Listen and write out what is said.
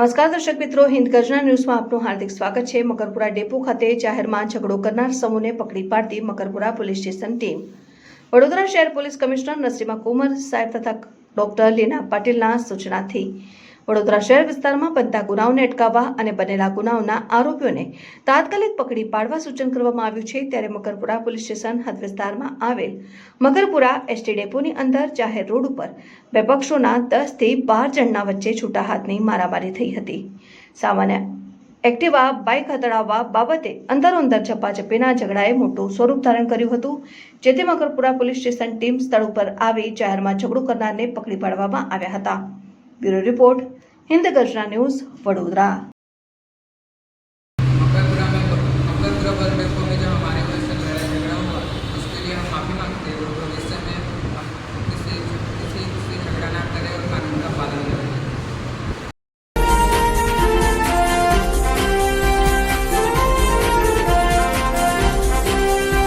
નમસ્કાર દર્શક મિત્રો, હિન્દ ગર્जना ન્યૂઝમાં આપનું હાર્દિક સ્વાગત છે। મકરપુરા ડેપો ખાતે જાહેરમાં ઝઘડો કરનાર સમૂહને પકડી પાડતી Makarpura police station team. Vadodara શહેર પોલીસ કમિશનર નસીમા કુમર સાહેબ તથા ડોક્ટર લીના પાટીલના સૂચનાથી વડોદરા શહેર વિસ્તારમાં બનતા ગુનાઓને અટકાવવા અને બનેલા ગુનાઓના આરોપીઓને તાત્કાલિક પકડી પાડવા સૂચન કરવામાં આવ્યું છે। ત્યારે મકરપુરા પોલીસ સ્ટેશન હદ વિસ્તારમાં આવેલ મકરપુરા એસટી ડેપોની અંદર જાહેર રોડ ઉપર બે પક્ષોના 10 થી 12 જણના વચ્ચે છૂટા હાથની મારામારી થઈ હતી। સામાન્ય એક્ટિવા બાઇક હથડાવવા બાબતે અંદરોઅંદર ઝપાઝપીના ઝઘડાએ મોટું સ્વરૂપ ધારણ કર્યું હતું, જેથી મકરપુરા પોલીસ સ્ટેશન ટીમ સ્થળ ઉપર આવી જાહેરમાં ઝઘડો કરનારને પકડી પાડવામાં આવ્યા હતા। ब्यूरो रिपोर्ट, हिंद गर्जना न्यूज, वडोदरा। मकरपुरा पर डेपो में जो हमारे घर से लड़ाई झगड़ा हुआ, उसके लिए हम माफी मांगते हैं